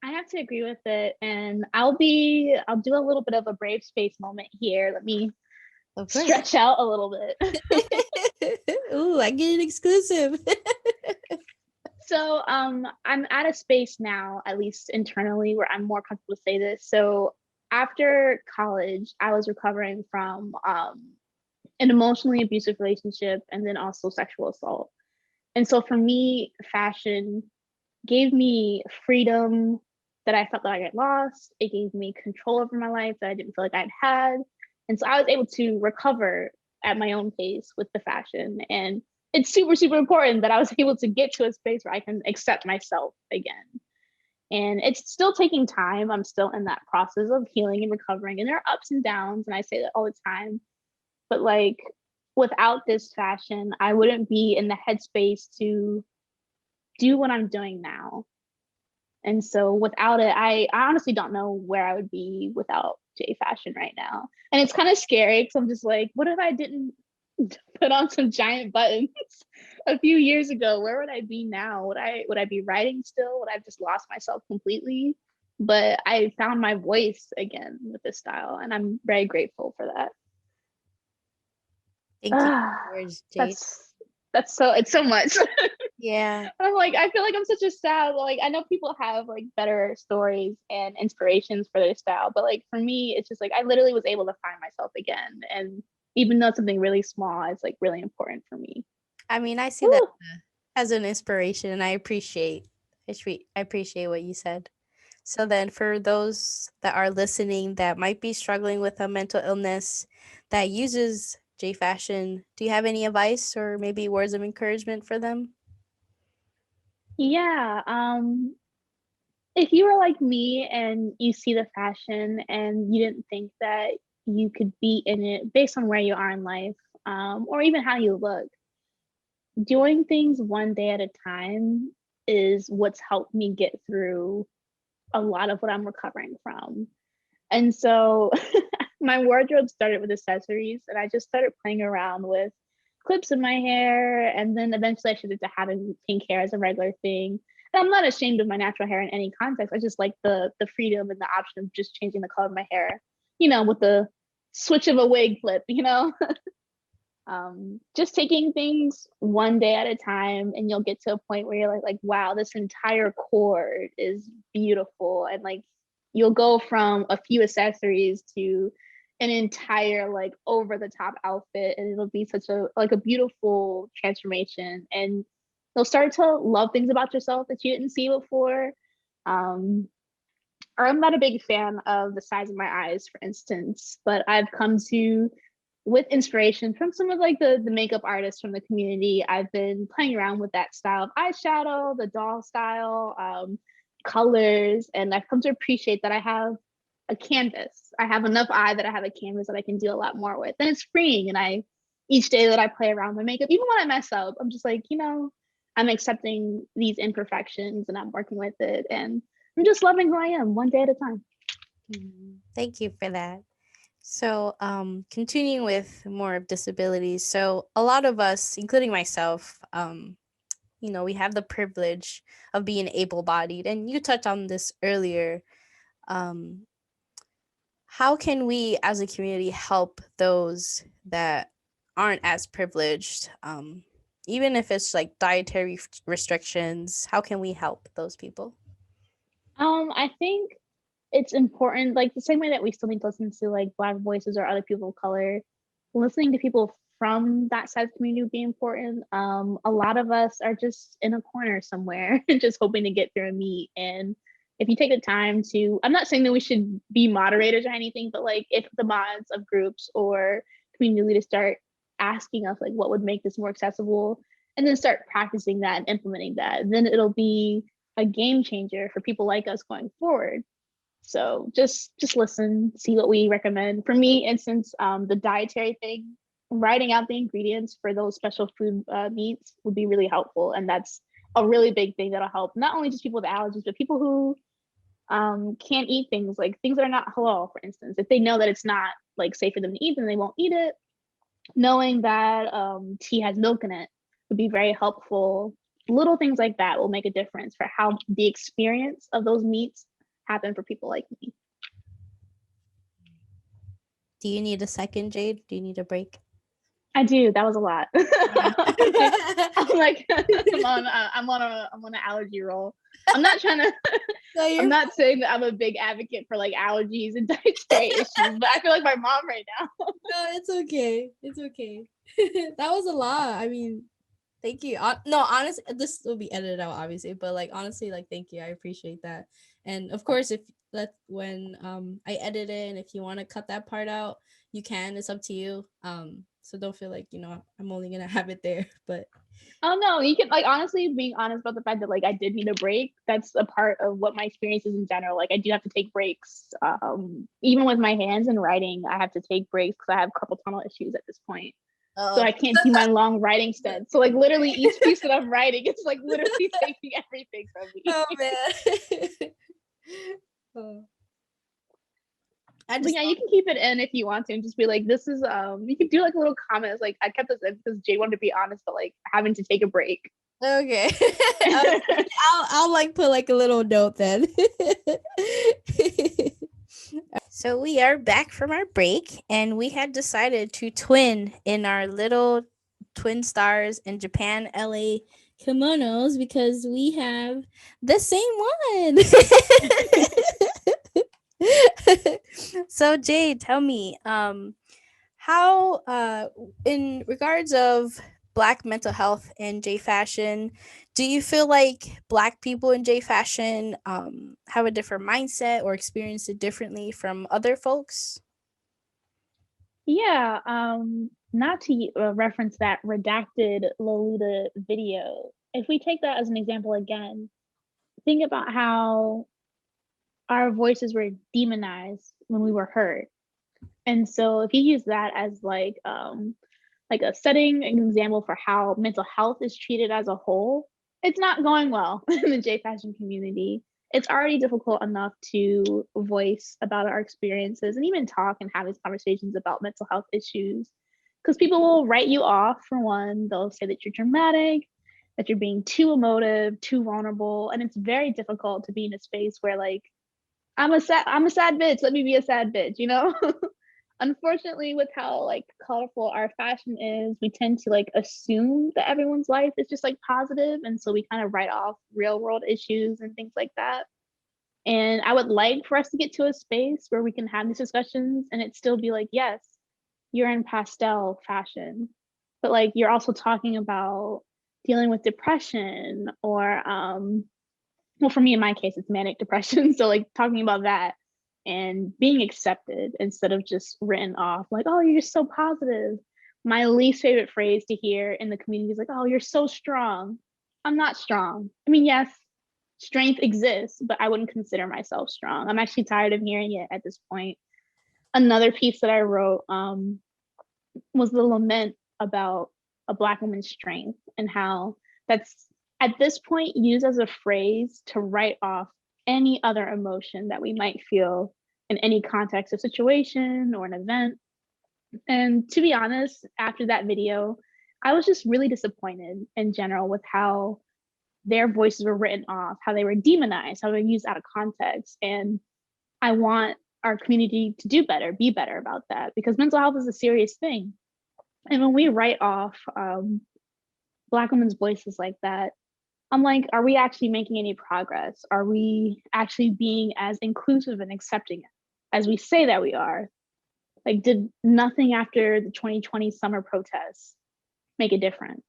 I have to agree with it, and I'll do a little bit of a brave space moment here. Let me Of course. stretch out a little bit. Ooh, I get an exclusive. So I'm at a space now, at least internally, where I'm more comfortable to say this. So after college, I was recovering from an emotionally abusive relationship and then also sexual assault. And so for me, fashion gave me freedom that I felt that I had lost. It gave me control over my life that I didn't feel like I'd had. And so I was able to recover at my own pace with the fashion. And it's super, super important that I was able to get to a space where I can accept myself again. And it's still taking time. I'm still in that process of healing and recovering. And there are ups and downs. And I say that all the time. But like without this fashion, I wouldn't be in the headspace to do what I'm doing now. And so without it, I honestly don't know where I would be without J fashion right now. And it's kind of scary because I'm just like, what if I didn't put on some giant buttons a few years ago? Where would I be now? Would I be writing still? Would I have just lost myself completely? But I found my voice again with this style, and I'm very grateful for that. Thank you, George Jade. That's it's so much. Yeah. I'm like, I feel like I'm such a style. Like, I know people have like better stories and inspirations for their style, but like for me, it's just like I literally was able to find myself again. And even though it's something really small, it's like really important for me. I mean, I see that Woo. as an inspiration, and I appreciate what you said. So then for those that are listening that might be struggling with a mental illness that uses J fashion, do you have any advice or maybe words of encouragement for them? Yeah. If you were like me and you see the fashion and you didn't think that you could be in it based on where you are in life, or even how you look, doing things one day at a time is what's helped me get through a lot of what I'm recovering from. And so my wardrobe started with accessories, and I just started playing around with clips in my hair. And then eventually I shifted to having pink hair as a regular thing. And I'm not ashamed of my natural hair in any context. I just like the freedom and the option of just changing the color of my hair, with the switch of a wig flip, just taking things one day at a time, and you'll get to a point where you're like wow, this entire cord is beautiful, and like you'll go from a few accessories to an entire like over the top outfit, and it'll be such a beautiful transformation, and you'll start to love things about yourself that you didn't see before. um or I'm not a big fan of the size of my eyes, for instance, but I've come to, with inspiration from some of like the makeup artists from the community, I've been playing around with that style of eyeshadow, the doll style, colors, and I've come to appreciate that I have a canvas. I have enough eye that I have a canvas that I can do a lot more with. And it's freeing. And each day that I play around with makeup, even when I mess up, I'm just like, I'm accepting these imperfections and I'm working with it. And I'm just loving who I am one day at a time. Thank you for that. So, continuing with more of disabilities. So, a lot of us, including myself, we have the privilege of being able-bodied, and you touched on this earlier. Um, how can we, as a community, help those that aren't as privileged? Even if it's like dietary restrictions, how can we help those people? I think it's important, like the same way that we still need to listen to like Black voices or other people of color, listening to people from that side of the community would be important. A lot of us are just in a corner somewhere, just hoping to get through a meet. And if you take the time to, I'm not saying that we should be moderators or anything, but like if the mods of groups or community leaders start asking us like what would make this more accessible, and then start practicing that and implementing that, then it'll be a game changer for people like us going forward. So just listen, see what we recommend. For me, instance, the dietary thing, writing out the ingredients for those special food meats would be really helpful, and that's a really big thing that'll help not only just people with allergies, but people who can't eat things that are not halal, for instance. If they know that it's not like safe for them to eat, then they won't eat it. Knowing that tea has milk in it would be very helpful. Little things like that will make a difference for how the experience of those meats happen for people like me. Do you need a second, Jade? Do you need a break? I do. That was a lot. Yeah. I'm like, I'm on an allergy roll. I'm not trying to. No, I'm not saying that I'm a big advocate for like allergies and dietary issues, but I feel like my mom right now. No, it's okay. It's okay. That was a lot. I mean, thank you. No, honestly, this will be edited out, obviously, but like honestly, like thank you. I appreciate that. And of course, if that when I edit it, and if you want to cut that part out, you can. It's up to you. So don't feel like I'm only gonna have it there. But Oh no, you can like honestly being honest about the fact that like I did need a break. That's a part of what my experience is in general. Like I do have to take breaks. Even with my hands and writing, I have to take breaks because I have carpal tunnel issues at this point. So I can't do my long writing stunts. So like literally each piece that I'm writing, it's like literally taking everything from me. Oh man. Oh. But yeah, you can keep it in if you want to and just be like, this is you can do like a little comments. Like I kept this in because Jay wanted to be honest, but like having to take a break. Okay. I'll like put like a little note then. So we are back from our break, and we had decided to twin in our little twin stars in Japan, LA kimonos because we have the same one. So Jade, tell me, how in regards of Black mental health and J fashion, do you feel like Black people in J fashion have a different mindset or experience it differently from other folks? Yeah, not to reference that redacted Lolita video. If we take that as an example again, think about how our voices were demonized when we were heard. And so if you use that as like a setting an example for how mental health is treated as a whole, it's not going well in the J fashion community. It's already difficult enough to voice about our experiences and even talk and have these conversations about mental health issues. Because people will write you off, for one. They'll say that you're dramatic, that you're being too emotive, too vulnerable. And it's very difficult to be in a space where, like, I'm a sad bitch. Let me be a sad bitch, you know? Unfortunately, with how like colorful our fashion is, we tend to like assume that everyone's life is just like positive, and so we kind of write off real world issues and things like that. And I would like for us to get to a space where we can have these discussions and it still be like, yes, you're in pastel fashion, but like you're also talking about dealing with depression or well, for me in my case it's manic depression, so like talking about that and being accepted instead of just written off like, oh, you're just so positive. My least favorite phrase to hear in the community is like, oh, you're so strong. I'm not strong. I mean, yes, strength exists, but I wouldn't consider myself strong. I'm actually tired of hearing it at this point. Another piece that I wrote was the lament about a Black woman's strength and how that's at this point used as a phrase to write off any other emotion that we might feel in any context or situation or an event. And to be honest, after that video, I was just really disappointed in general with how their voices were written off, how they were demonized, how they were used out of context. And I want our community to do better, be better about that, because mental health is a serious thing. And when we write off Black women's voices like that, I'm like, are we actually making any progress? Are we actually being as inclusive and accepting as we say that we are? Like, did nothing after the 2020 summer protests make a difference?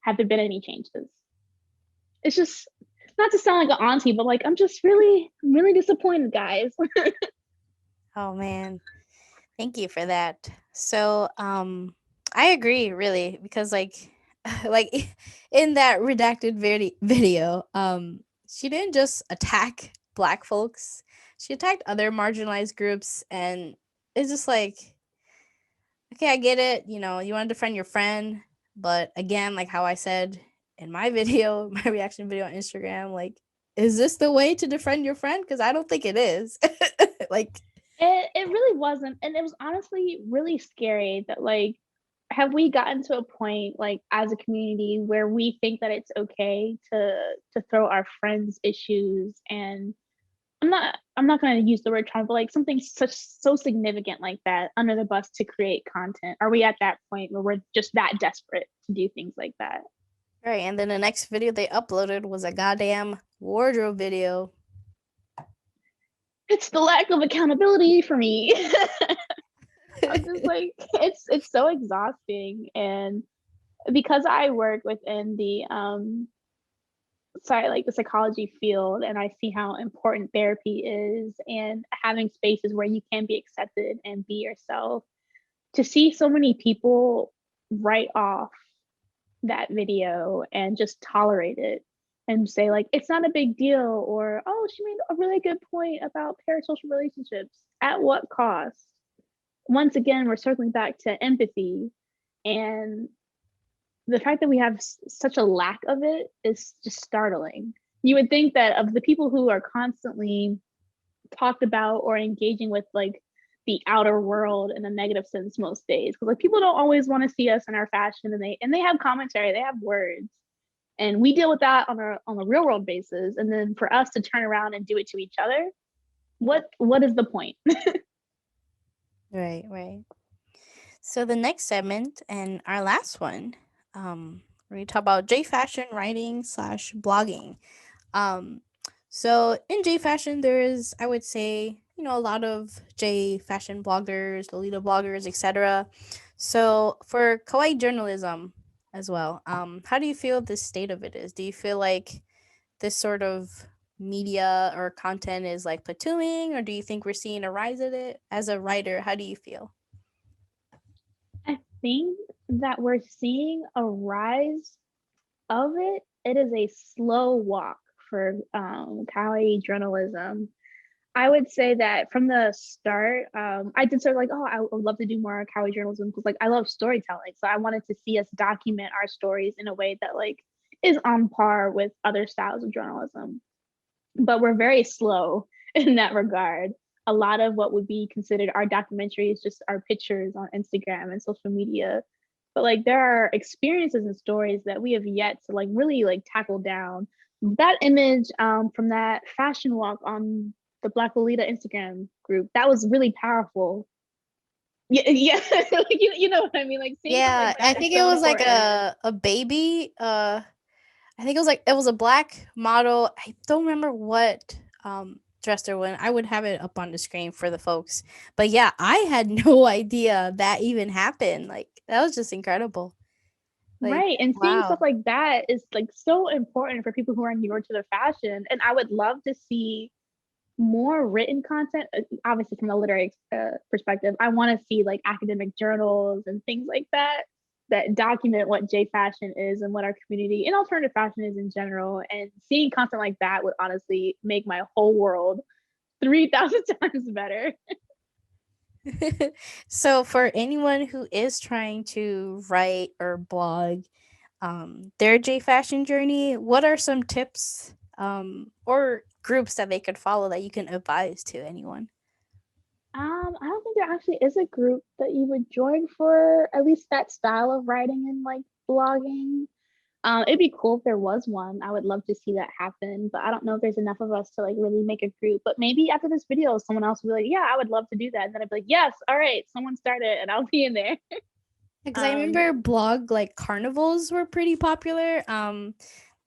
Have there been any changes? It's just not to sound like an auntie, but like, I'm just really disappointed, guys. Oh man, thank you for that. So, I agree really because like like in that redacted video, she didn't just attack Black folks. She attacked other marginalized groups, and it's just like, okay, I get it, you know, you want to defend your friend, but again, like how I said in my video, my reaction video on Instagram, like, is this the way to defend your friend? Because I don't think it is. Like, It really wasn't. And it was honestly really scary that, like, have we gotten to a point, like, as a community where we think that it's okay to throw our friends' issues and I'm not going to use the word trauma, but like something so significant like that under the bus to create content? Are we at that point where we're just that desperate to do things like that? right, and then the next video they uploaded was a goddamn wardrobe video. It's the lack of accountability for me. I'm just like, it's so exhausting. And because I work within the sorry, like the psychology field, and I see how important therapy is and having spaces where you can be accepted and be yourself, to see so many people write off that video and just tolerate it and say like it's not a big deal, or oh, she made a really good point about parasocial relationships. At what cost? Once again, we're circling back to empathy, and the fact that we have such a lack of it is just startling. You would think that of the people who are constantly talked about or engaging with like the outer world in a negative sense most days, because like people don't always want to see us in our fashion, and they have commentary, they have words, and we deal with that on a real world basis. And then for us to turn around and do it to each other, what is the point? Right, right. So the next segment and our last one, we're gonna talk about J fashion writing slash blogging. Um, so in J fashion, there is, I would say, a lot of J fashion bloggers, Lolita bloggers, etc. So for kawaii journalism as well, how do you feel the state of it is? Do you feel like this sort of media or content is like plateauing, or do you think we're seeing a rise of it? As a writer, how do you feel? I think that we're seeing a rise of it. It is a slow walk for kawaii journalism. I would say that from the start, I did sort of like, oh, I would love to do more kawaii journalism because like I love storytelling. So I wanted to see us document our stories in a way that like is on par with other styles of journalism. But we're very slow in that regard. A lot of what would be considered our documentaries just our pictures on Instagram and social media. But like there are experiences and stories that we have yet to like really like tackle down. That image from that fashion walk on the Black Lolita Instagram group, that was really powerful. Yeah, yeah. Like, you know what I mean? Like seeing something Yeah, like I that is think it so was like important. a baby. I think it was a black model. I don't remember what dress they're wearing. I would have it up on the screen for the folks. But yeah, I had no idea that even happened. Like that was just incredible. Like Right. And seeing stuff wow. like that is like so important for people who are newer to their fashion. And I would love to see more written content, obviously from a literary perspective. I want to see like academic journals and things like that that document what J fashion is and what our community and alternative fashion is in general. And seeing content like that would honestly make my whole world 3,000 times better. So for anyone who is trying to write or blog their J fashion journey, what are some tips or groups that they could follow that you can advise to anyone? I don't think there actually is a group that you would join for at least that style of writing and like blogging. It'd be cool if there was one. I would love to see that happen, but I don't know if there's enough of us to like really make a group. But maybe after this video, someone else will be like, "Yeah, I would love to do that," and then I'd be like, "Yes, all right, someone start it, and I'll be in there." Because I Um, remember blog like carnivals were pretty popular.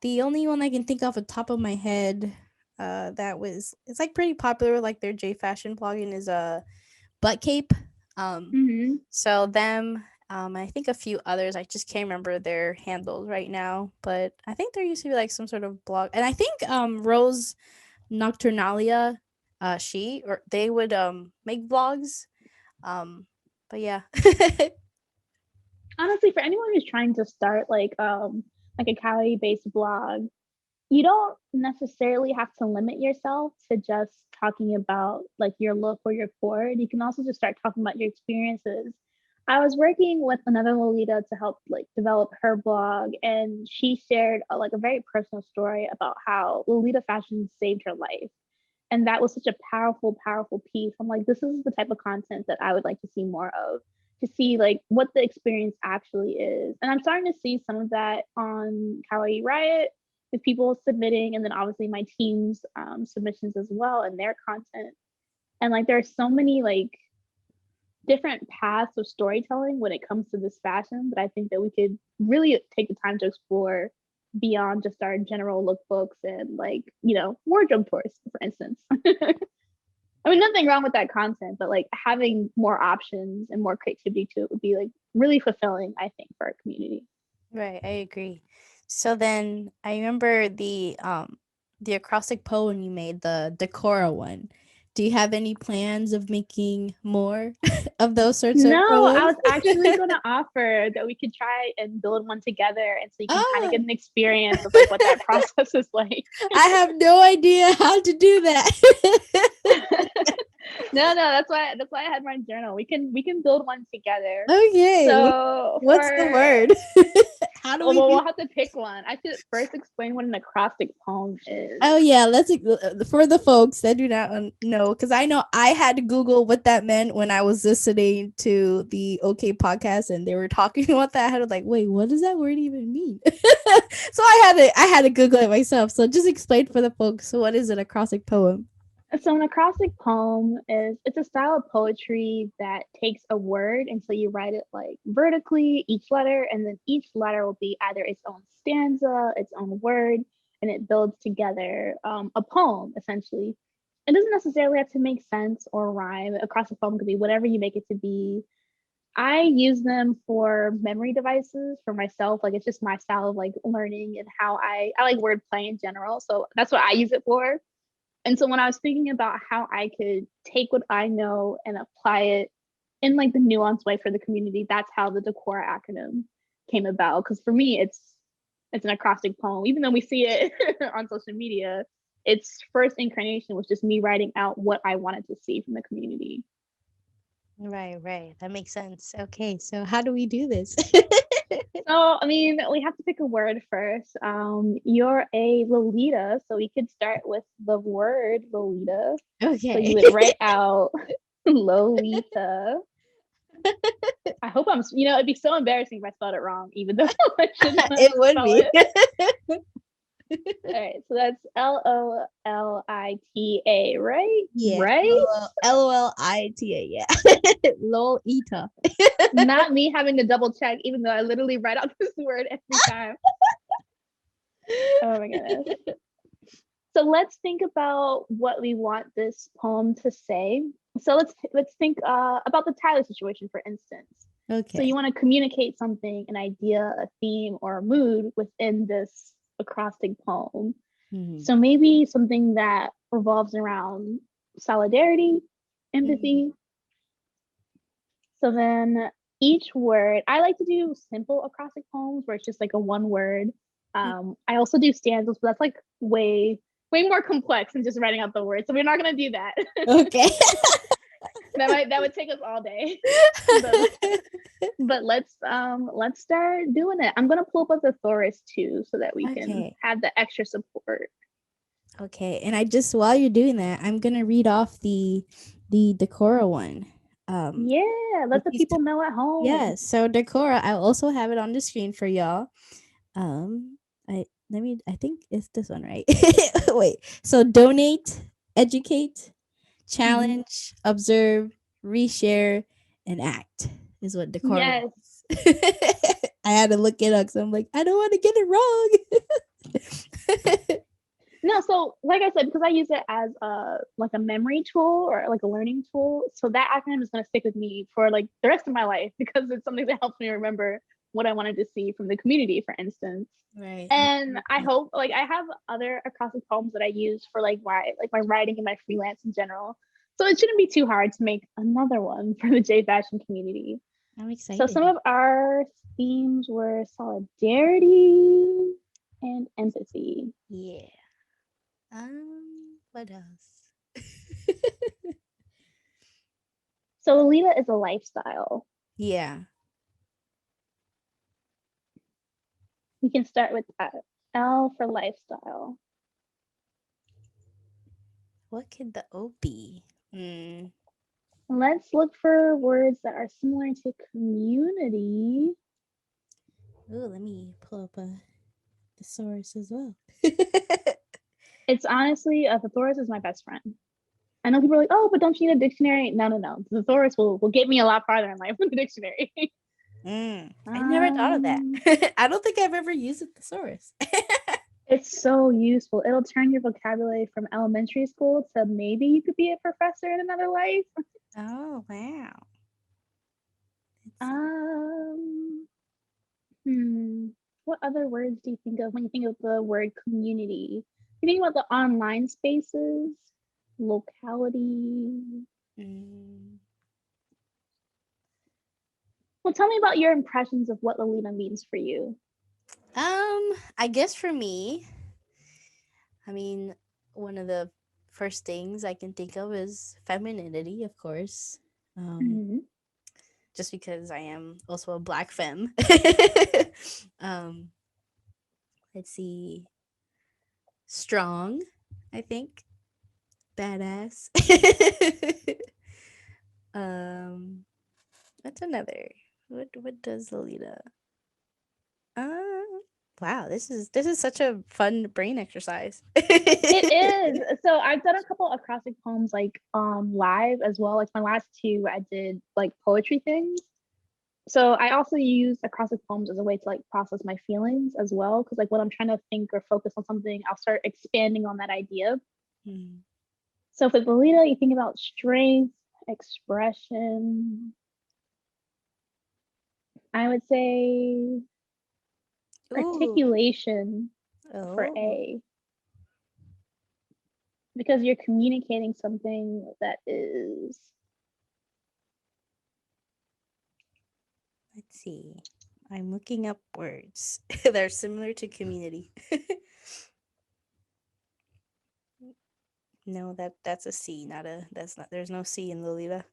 The only one I can think of at the top of my head, that was it's like pretty popular, like their J fashion blogging is a butt cape. Um, mhm. so them, I think a few others. I just can't remember their handles right now, but I think there used to be like some sort of blog, and I think Rose Nocturnalia, she or they would make vlogs. Um, but yeah. Honestly, for anyone who's trying to start like a Cali based blog, you don't necessarily have to limit yourself to just talking about like your look or your board. You can also just start talking about your experiences. I was working with another Lolita to help like develop her blog, and she shared like a very personal story about how Lolita fashion saved her life. And that was such a powerful, powerful piece. I'm like, this is the type of content that I would like to see more of, to see like what the experience actually is. And I'm starting to see some of that on Kawaii Riot with people submitting, and then obviously my team's submissions as well and their content. And like there are so many like different paths of storytelling when it comes to this fashion that I think that we could really take the time to explore beyond just our general lookbooks and like, you know, wardrobe tours, for instance. I mean, nothing wrong with that content, but like having more options and more creativity to it would be like really fulfilling, I think, for our community. Right, I agree. So then I remember the acrostic poem you made, the decora one. Do you have any plans of making more of those sorts of No, I poems? was actually going to offer that we could try and build one together, and so you can kind of Ah, get an experience of like what that process is like. I have no idea how to do that. No, that's why I had my journal. We can build one together. Okay, So what's the for word? How do we well, do? we'll have to pick one. I should first explain what an acrostic poem is. Oh yeah, let's for the folks that do not know, because I know I had to Google what that meant when I was listening to the OK podcast and they were talking about that. I had to like, wait, what does that word even mean? So I had to Google it myself. So just explain for the folks, what is an acrostic poem? So an acrostic poem is it's a style of poetry that takes a word and so you write it like vertically, each letter, and then each letter will be either its own stanza, its own word, and it builds together a poem essentially. It doesn't necessarily have to make sense or rhyme. Acrostic poem could be whatever you make it to be. I use them for memory devices for myself. Like it's just my style of like learning and how I like wordplay in general. So that's what I use it for. And so when I was thinking about how I could take what I know and apply it in like the nuanced way for the community, that's how the decora acronym came about. Because for me, it's an acrostic poem. Even though we see it on social media, its first incarnation was just me writing out what I wanted to see from the community. Right. That makes sense. Okay, so how do we do this? So, I mean, we have to pick a word first. You're a Lolita, so we could start with the word Lolita. So you Okay. would write out Lolita. I hope it'd be so embarrassing if I spelled it wrong, even though I should know how It to would spell be. it. All right, so that's Lolita, right? Yeah. Right? Lolita. Yeah. Lolita. Not me having to double check, even though I literally write out this word every time. Oh my goodness. So let's think about what we want this poem to say. So let's think about the Tyler situation, for instance. So Okay. you want to communicate something, an idea, a theme, or a mood within this acrostic poem. Mhm. So maybe something that revolves around solidarity, Mhm. empathy. So then each word, I like to do simple acrostic poems where it's just like a one word. I also do stanzas, but that's like way more complex than just writing out the words. So we're not gonna do that. Okay. That would take us all day. but but let's start doing it. I'm gonna pull up a thesaurus too so that we can Okay. have the extra support. Okay. And I just while you're doing that, I'm gonna read off the decora one. Um Yeah, let the people know at home. yeah, so decora, I also have it on the screen for y'all. I think it's this one, right? Wait. So donate, educate, Mhm. challenge, observe, reshare, and act is what decor Yes. means. I had to look it up because I'm like, I don't want to get it wrong. No, so like I said, because I use it as a memory tool or like a learning tool, so that acronym is gonna stick with me for like the rest of my life because it's something that helps me remember what I wanted to see from the community, for instance. Right. And I hope like I have other acrostic poems that I use for my writing and my freelance in general. So it shouldn't be too hard to make another one for the J fashion community. I'm So some excited. of our themes were solidarity and empathy. Yeah. What else? So Lolita is a lifestyle. Yeah. We can start with that. L for lifestyle. What could the O be? Mm. Let's look for words that are similar to community. Oh, let me pull up the source as well. It's honestly, a thesaurus is my best friend. I know people are like, oh, but don't you need a dictionary? No. The thesaurus will get me a lot farther in life than the dictionary. I never thought of that. um, I don't think I've ever used a thesaurus. it's so useful. It'll turn your vocabulary from elementary school to maybe you could be a professor in another life. Oh, wow. Let's see. Um, Hmm. What other words do you think of when you think of the word community? You think about the online spaces, locality. Mm. Well, tell me about your impressions of what Lolita means for you. I guess for me, I mean, one of the first things I can think of is femininity, of course. Um, Mm-hmm. just because I am also a black femme. um, let's see, strong, I think, badass. um, what's another? What does Lolita? Uh, Wow, this is such a fun brain exercise. It is. So I've done a couple acrostic poems like live as well. Like my last two, I did like poetry things. So I also use acrostic poems as a way to like process my feelings as well. Because like when I'm trying to think or focus on something, I'll start expanding on that idea. Hmm. So for Lolita, you think about strength, expression. I would say Ooh. articulation for Oh, A, because you're communicating something that is. let's see. I'm looking up words that are similar to community. No, that's a C, not a that's not there's no C in Lolita.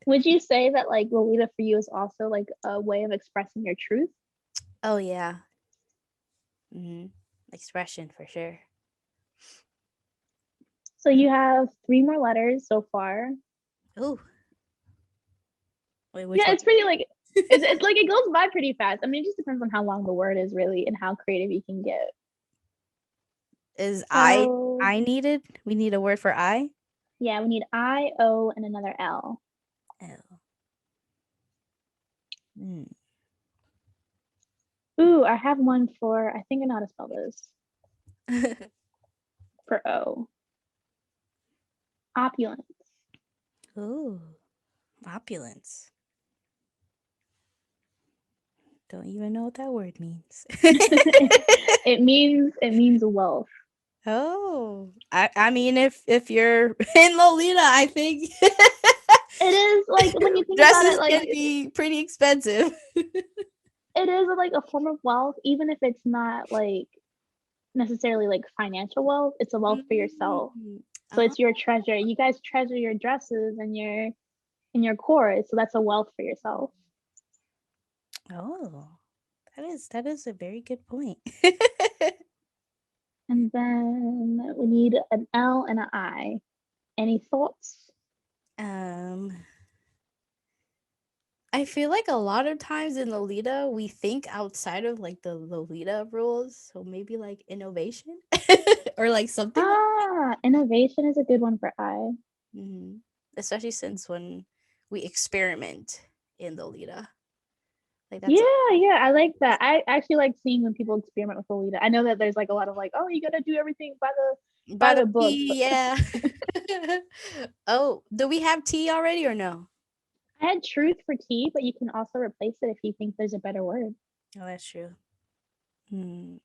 Would you say that like Lolita for you is also like a way of expressing your truth? Oh yeah. Hmm. Expression for sure. So you have three more letters so far. Oh, wait, which Yeah, one? it's pretty like it's like it goes by pretty fast. I mean, it just depends on how long the word is really and how creative you can get. Is So I needed? We need a word for I? yeah, we need I, O, and another L. L. Hmm. Ooh, I have one for I think I know how to spell this. For O. Opulence. Ooh, opulence. Don't even know what that word means. It means wealth. Oh, I mean, if you're in Lolita, I think It is like when you think about it, dresses like can be pretty expensive. it is like a form of wealth, even if it's not like necessarily like financial wealth. It's a wealth for yourself. Mm. So Oh, it's your treasure. You guys treasure your dresses and your core. So that's a wealth for yourself. oh, that is a very good point. And then we need an L and an I. Any thoughts? um, I feel like a lot of times in Lolita, we think outside of like the Lolita rules. So maybe like innovation or like something like Innovation is a good one for I. that. Especially since when we experiment in Lolita, like that's a Yeah, I like that. I actually like seeing when people experiment with Lolita. I know that there's like a lot of like, oh, you gotta do everything by by the the book, but P, yeah. Oh, do we have tea already or no? I had truth for tea, but you can also replace it if you think there's a better word. Oh, that's true. Hmm.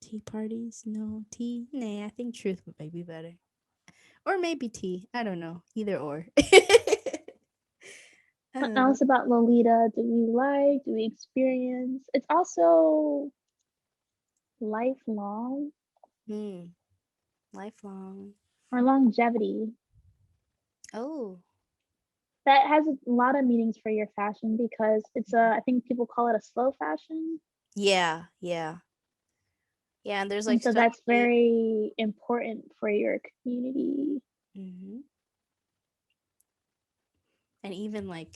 Tea parties? No tea. Nah, I think truth might be better, or maybe tea. I don't know. Either or. What uh, else about Lolita do we like? Do we experience? It's also lifelong hmm. Lifelong. or longevity. Oh, That has a lot of meanings for your fashion because it's a, I think people call it a slow fashion. yeah, yeah, yeah. And there's And like so so that's many. very important for your community. Hmm. And even like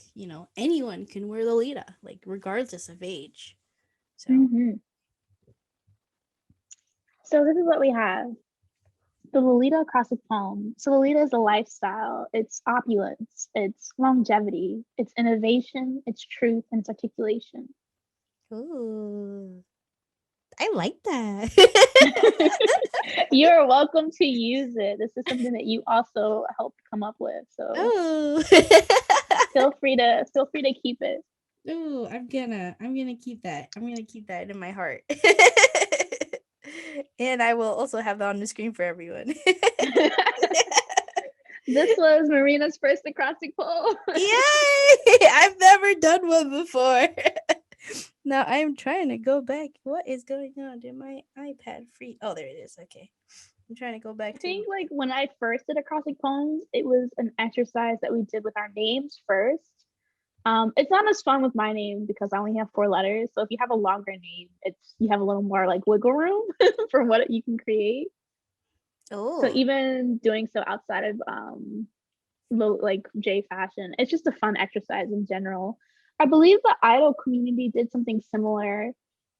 anyone can wear Lolita, like regardless of age. So. Mm-hmm. So this is what we have. The Lolita acrostic poem. So Lolita is a lifestyle. It's opulence. It's longevity. It's innovation. It's truth and it's articulation. Ooh, I like that. You're welcome to use it. This is something that you also helped come up with. So Oh. feel free to keep it. Ooh, I'm gonna keep that. I'm gonna keep that in my heart. And I will also have that on the screen for everyone. This was Marina's first acrostic poem. Yay! I've never done one before. Now I'm trying to go back. What is going on? Did my iPad free? Oh, there it is. Okay. I'm trying to go I back to think like when I first did acrostic poems, it was an exercise that we did with our names first. It's not as fun with my name because I only have four letters. So if you have a longer name, it's you have a little more like wiggle room for what you can create. So Oh. even doing so outside of like Jfashion, it's just a fun exercise in general. I believe the idol community did something similar.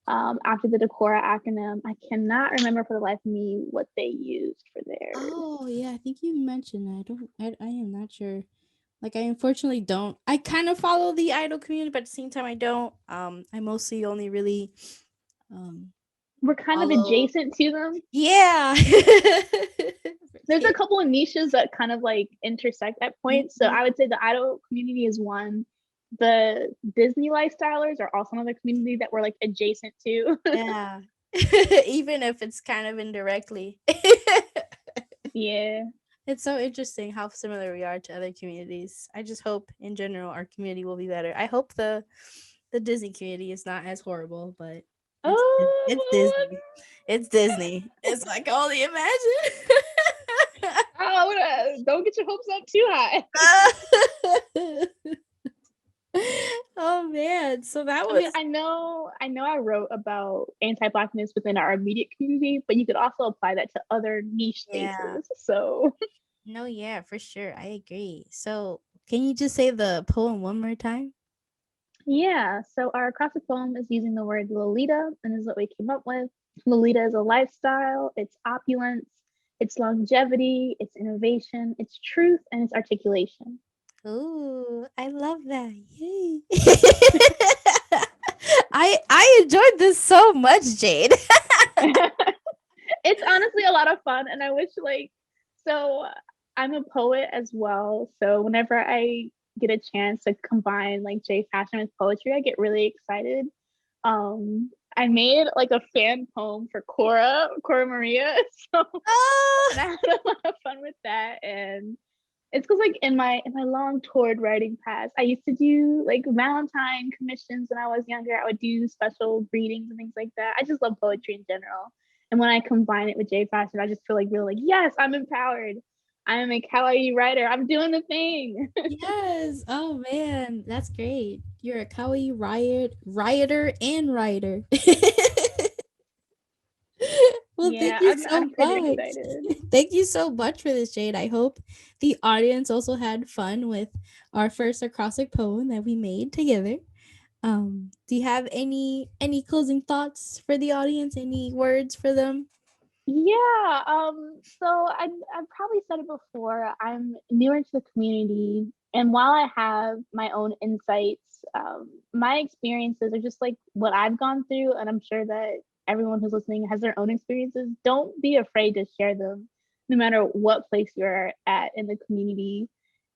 after the decora acronym. I cannot remember for the life of me what they used for theirs. Oh yeah, I think you mentioned that. I am not sure. Like I unfortunately don't. I kind of follow the idol community, but at the same time I don't. I mostly only really um We're kind of follow. adjacent to them. Yeah. There's a couple of niches that kind of like intersect at points. So I would say the idol community is one. The Disney lifestylers are also another community that we're like adjacent to. Yeah. Even if it's kind of indirectly. Yeah. It's so interesting how similar we are to other communities. I just hope in general our community will be better. I hope the Disney community is not as horrible, but it's Oh, Disney. It's Disney. It's like only imagine. don't get your hopes up too high. Oh man, so that was. I mean, I know I wrote about anti-blackness within our immediate community, but you could also apply that to other niche Yeah. spaces. So No, yeah, for sure. I agree. So can you just say the poem one more time? yeah, so our acrostic poem is using the word Lolita, and this is what we came up with. Lolita is a lifestyle, it's opulence, it's longevity, it's innovation, it's truth, and it's articulation. Ooh, I love that. Yay. I enjoyed this so much, Jade. It's honestly a lot of fun, and I wish so I'm a poet as well. So whenever I get a chance to combine like Jfashion with poetry, I get really excited. I made like a fan poem for Cora Maria. So and I had a lot of fun with that. And it's because like in my long toured writing past, I used to do like Valentine commissions when I was younger. I would do special greetings and things like that. I just love poetry in general. And when I combine it with Jfashion, I just feel like really like, yes, I'm empowered. I'm a kawaii writer. I'm doing the thing. Yes. Oh man, that's great. You're a kawaii rioter and writer. Well, thank Yeah, you so I'm pretty much. excited. Thank you so much for this, Jade. I hope the audience also had fun with our first acrostic poem that we made together. Do you have any closing thoughts for the audience? Any words for them? Yeah, so I've probably said it before. I'm newer to the community, and while I have my own insights, my experiences are just like what I've gone through, and I'm sure that everyone who's listening has their own experiences. Don't be afraid to share them, no matter what place you're at in the community.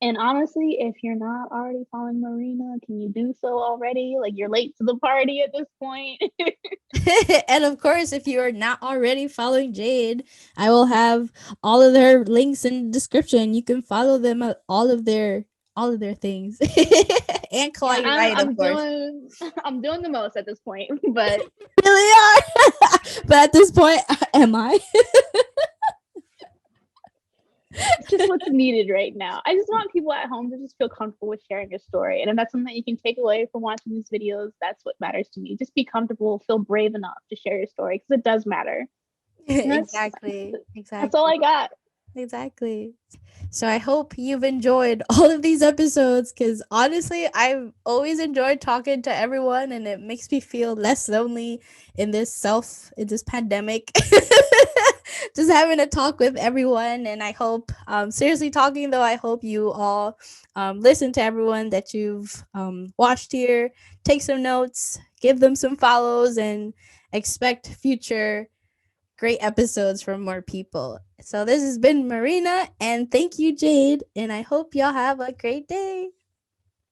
And honestly, if you're not already following Marina, can you do so already? Like you're late to the party at this point. And of course, if you are not already following Jade, I will have all of their links in the description. You can follow them at all of their things. And Yeah, Kawaii Riot, of course. I'm doing the most at this point, but Really are. But at this point, am I? it's just what's needed right now. I just want people at home to just feel comfortable with sharing your story. And if that's something that you can take away from watching these videos, that's what matters to me. Just be comfortable, feel brave enough to share your story because it does matter. Exactly. That's all I got. Exactly. So I hope you've enjoyed all of these episodes because honestly, I've always enjoyed talking to everyone and it makes me feel less lonely in this pandemic. Just having a talk with everyone. And I hope, seriously talking though, I hope you all listen to everyone that you've watched here, take some notes, give them some follows, and expect future great episodes from more people. So this has been Marina, and thank you, Jade, and I hope y'all have a great day.